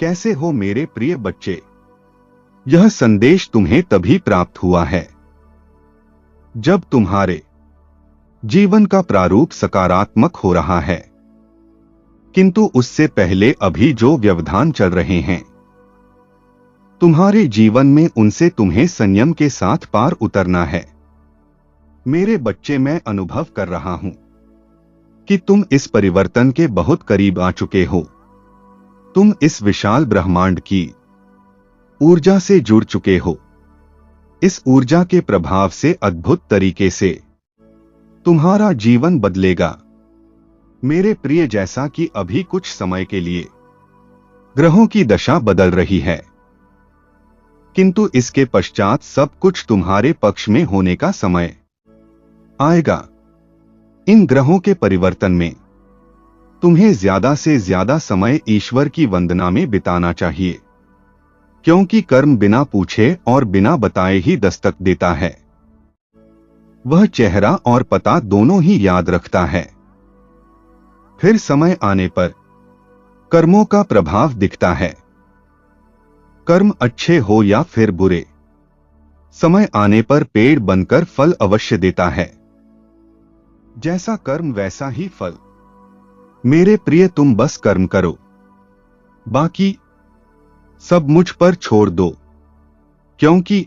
कैसे हो मेरे प्रिय बच्चे? यह संदेश तुम्हें तभी प्राप्त हुआ है जब तुम्हारे जीवन का प्रारूप सकारात्मक हो रहा है, किंतु उससे पहले अभी जो व्यवधान चल रहे हैं तुम्हारे जीवन में, उनसे तुम्हें संयम के साथ पार उतरना है। मेरे बच्चे, मैं अनुभव कर रहा हूं कि तुम इस परिवर्तन के बहुत करीब आ चुके हो। तुम इस विशाल ब्रह्मांड की ऊर्जा से जुड़ चुके हो। इस ऊर्जा के प्रभाव से अद्भुत तरीके से तुम्हारा जीवन बदलेगा। मेरे प्रिय, जैसा कि अभी कुछ समय के लिए ग्रहों की दशा बदल रही है, किंतु इसके पश्चात सब कुछ तुम्हारे पक्ष में होने का समय आएगा। इन ग्रहों के परिवर्तन में तुम्हें ज्यादा से ज्यादा समय ईश्वर की वंदना में बिताना चाहिए, क्योंकि कर्म बिना पूछे और बिना बताए ही दस्तक देता है। वह चेहरा और पता दोनों ही याद रखता है। फिर समय आने पर कर्मों का प्रभाव दिखता है। कर्म अच्छे हो या फिर बुरे, समय आने पर पेड़ बनकर फल अवश्य देता है। जैसा कर्म वैसा ही फल। मेरे प्रिय, तुम बस कर्म करो, बाकी सब मुझ पर छोड़ दो, क्योंकि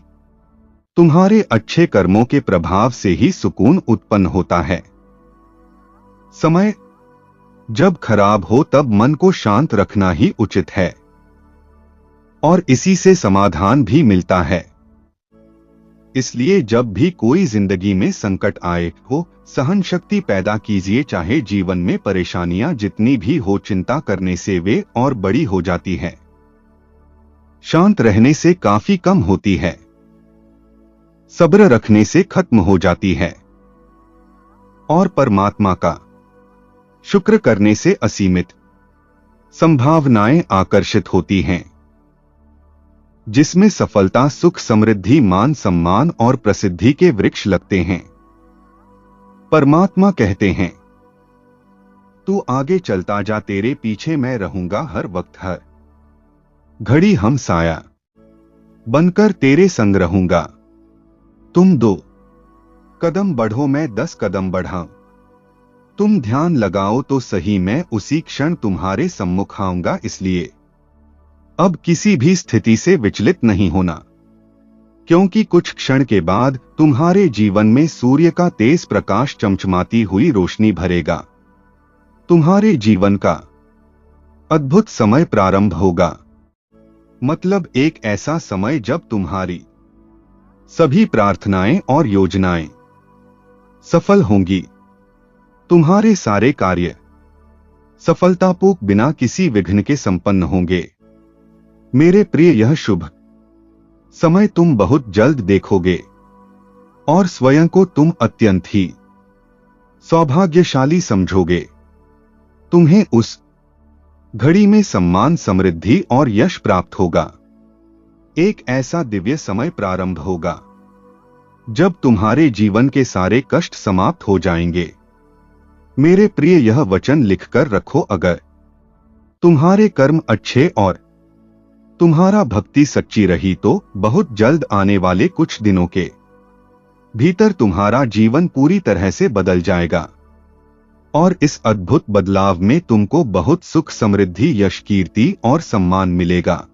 तुम्हारे अच्छे कर्मों के प्रभाव से ही सुकून उत्पन्न होता है। समय जब खराब हो तब मन को शांत रखना ही उचित है, और इसी से समाधान भी मिलता है। इसलिए जब भी कोई जिंदगी में संकट आए हो, सहन शक्ति पैदा कीजिए। चाहे जीवन में परेशानियां जितनी भी हो, चिंता करने से वे और बड़ी हो जाती है। शांत रहने से काफी कम होती है। सब्र रखने से खत्म हो जाती है, और परमात्मा का शुक्र करने से असीमित संभावनाएं आकर्षित होती हैं, जिसमें सफलता, सुख, समृद्धि, मान सम्मान और प्रसिद्धि के वृक्ष लगते हैं। परमात्मा कहते हैं, तू आगे चलता जा, तेरे पीछे मैं रहूंगा हर वक्त, हर घड़ी हम साया बनकर तेरे संग रहूंगा। तुम 2 कदम बढ़ो, मैं 10 कदम बढ़ाऊं। तुम ध्यान लगाओ तो सही, मैं उसी क्षण तुम्हारे सम्मुख आऊंगा। इसलिए अब किसी भी स्थिति से विचलित नहीं होना, क्योंकि कुछ क्षण के बाद तुम्हारे जीवन में सूर्य का तेज प्रकाश चमचमाती हुई रोशनी भरेगा। तुम्हारे जीवन का अद्भुत समय प्रारंभ होगा। मतलब एक ऐसा समय जब तुम्हारी सभी प्रार्थनाएं और योजनाएं सफल होंगी। तुम्हारे सारे कार्य सफलतापूर्वक बिना किसी विघ्न के संपन्न होंगे। मेरे प्रिय, यह शुभ समय तुम बहुत जल्द देखोगे, और स्वयं को तुम अत्यंत ही सौभाग्यशाली समझोगे। तुम्हें उस घड़ी में सम्मान, समृद्धि और यश प्राप्त होगा। एक ऐसा दिव्य समय प्रारंभ होगा जब तुम्हारे जीवन के सारे कष्ट समाप्त हो जाएंगे। मेरे प्रिय, यह वचन लिखकर रखो, अगर तुम्हारे कर्म अच्छे और तुम्हारा भक्ति सच्ची रही तो बहुत जल्द आने वाले कुछ दिनों के भीतर तुम्हारा जीवन पूरी तरह से बदल जाएगा, और इस अद्भुत बदलाव में तुमको बहुत सुख, समृद्धि, यश, कीर्ति और सम्मान मिलेगा।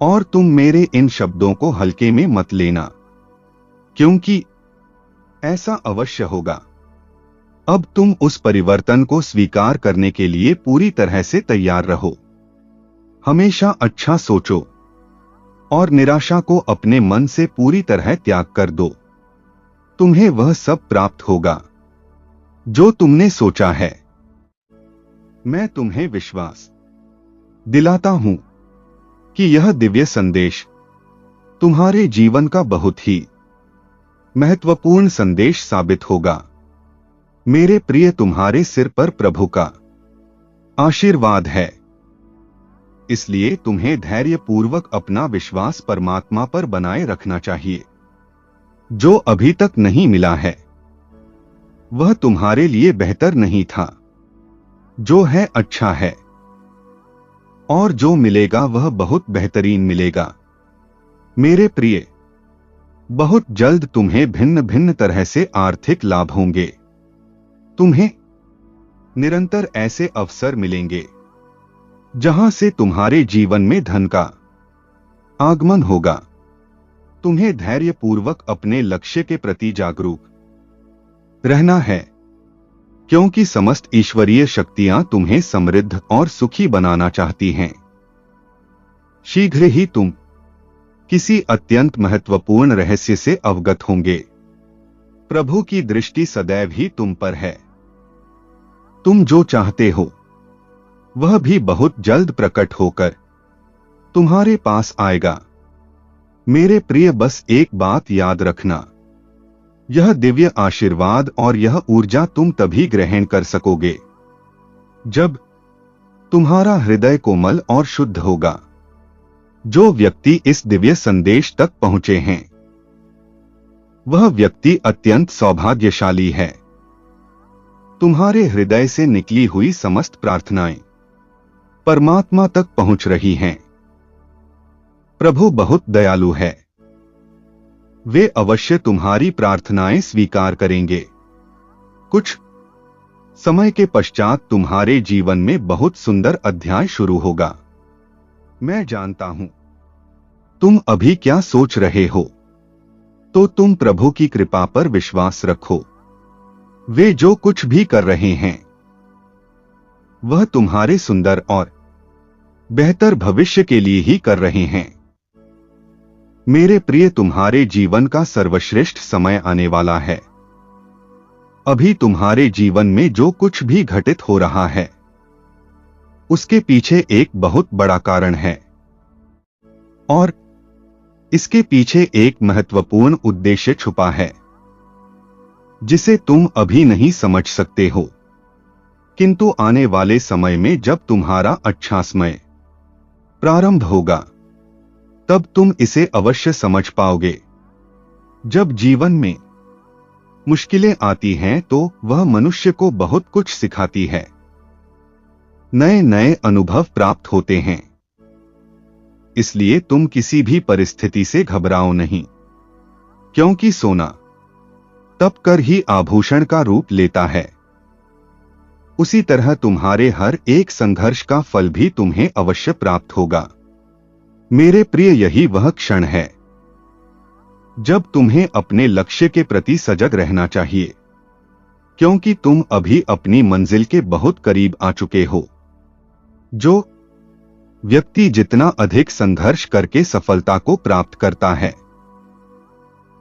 और तुम मेरे इन शब्दों को हल्के में मत लेना, क्योंकि ऐसा अवश्य होगा। अब तुम उस परिवर्तन को स्वीकार करने के लिए पूरी तरह से तैयार रहो। हमेशा अच्छा सोचो और निराशा को अपने मन से पूरी तरह त्याग कर दो। तुम्हें वह सब प्राप्त होगा जो तुमने सोचा है। मैं तुम्हें विश्वास दिलाता हूं कि यह दिव्य संदेश तुम्हारे जीवन का बहुत ही महत्वपूर्ण संदेश साबित होगा। मेरे प्रिय, तुम्हारे सिर पर प्रभु का आशीर्वाद है, इसलिए तुम्हें धैर्यपूर्वक अपना विश्वास परमात्मा पर बनाए रखना चाहिए। जो अभी तक नहीं मिला है वह तुम्हारे लिए बेहतर नहीं था, जो है अच्छा है। और जो मिलेगा वह बहुत बेहतरीन मिलेगा। मेरे प्रिय, बहुत जल्द तुम्हें भिन्न भिन्न तरह से आर्थिक लाभ होंगे। तुम्हें निरंतर ऐसे अवसर मिलेंगे जहां से तुम्हारे जीवन में धन का आगमन होगा। तुम्हें धैर्यपूर्वक अपने लक्ष्य के प्रति जागरूक रहना है, क्योंकि समस्त ईश्वरीय शक्तियां तुम्हें समृद्ध और सुखी बनाना चाहती हैं। शीघ्र ही तुम किसी अत्यंत महत्वपूर्ण रहस्य से अवगत होंगे। प्रभु की दृष्टि सदैव ही तुम पर है। तुम जो चाहते हो वह भी बहुत जल्द प्रकट होकर तुम्हारे पास आएगा। मेरे प्रिय, बस एक बात याद रखना, यह दिव्य आशीर्वाद और यह ऊर्जा तुम तभी ग्रहण कर सकोगे जब तुम्हारा हृदय कोमल और शुद्ध होगा। जो व्यक्ति इस दिव्य संदेश तक पहुंचे हैं वह व्यक्ति अत्यंत सौभाग्यशाली है। तुम्हारे हृदय से निकली हुई समस्त प्रार्थनाएं परमात्मा तक पहुंच रही हैं। प्रभु बहुत दयालु है। वे अवश्य तुम्हारी प्रार्थनाएं स्वीकार करेंगे। कुछ समय के पश्चात तुम्हारे जीवन में बहुत सुंदर अध्याय शुरू होगा। मैं जानता हूं तुम अभी क्या सोच रहे हो, तो तुम प्रभु की कृपा पर विश्वास रखो। वे जो कुछ भी कर रहे हैं वह तुम्हारे सुंदर और बेहतर भविष्य के लिए ही कर रहे हैं। मेरे प्रिय, तुम्हारे जीवन का सर्वश्रेष्ठ समय आने वाला है। अभी तुम्हारे जीवन में जो कुछ भी घटित हो रहा है उसके पीछे एक बहुत बड़ा कारण है, और इसके पीछे एक महत्वपूर्ण उद्देश्य छुपा है जिसे तुम अभी नहीं समझ सकते हो, किंतु आने वाले समय में जब तुम्हारा अच्छा समय प्रारंभ होगा तब तुम इसे अवश्य समझ पाओगे। जब जीवन में मुश्किलें आती हैं तो वह मनुष्य को बहुत कुछ सिखाती है। नए नए अनुभव प्राप्त होते हैं। इसलिए तुम किसी भी परिस्थिति से घबराओ नहीं, क्योंकि सोना तप कर ही आभूषण का रूप लेता है। उसी तरह तुम्हारे हर एक संघर्ष का फल भी तुम्हें अवश्य प्राप्त होगा। मेरे प्रिय, यही वह क्षण है जब तुम्हें अपने लक्ष्य के प्रति सजग रहना चाहिए, क्योंकि तुम अभी अपनी मंजिल के बहुत करीब आ चुके हो। जो व्यक्ति जितना अधिक संघर्ष करके सफलता को प्राप्त करता है,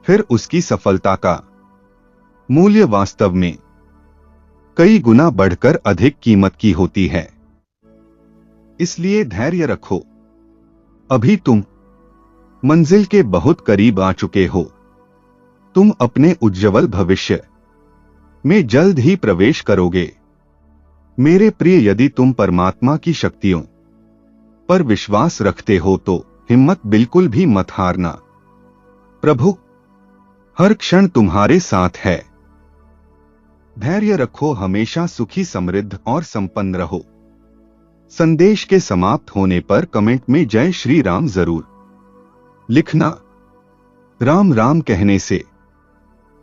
फिर उसकी सफलता का मूल्य वास्तव में कई गुना बढ़कर अधिक कीमत की होती है। इसलिए धैर्य रखो। अभी तुम मंजिल के बहुत करीब आ चुके हो। तुम अपने उज्ज्वल भविष्य में जल्द ही प्रवेश करोगे। मेरे प्रिय, यदि तुम परमात्मा की शक्तियों पर विश्वास रखते हो तो हिम्मत बिल्कुल भी मत हारना। प्रभु हर क्षण तुम्हारे साथ है। धैर्य रखो, हमेशा सुखी, समृद्ध और संपन्न रहो। संदेश के समाप्त होने पर कमेंट में जय श्री राम जरूर लिखना। राम राम कहने से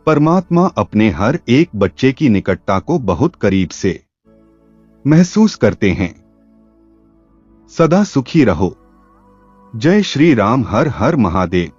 परमात्मा अपने हर एक बच्चे की निकटता को बहुत करीब से महसूस करते हैं। सदा सुखी रहो। जय श्री राम। हर हर महादेव।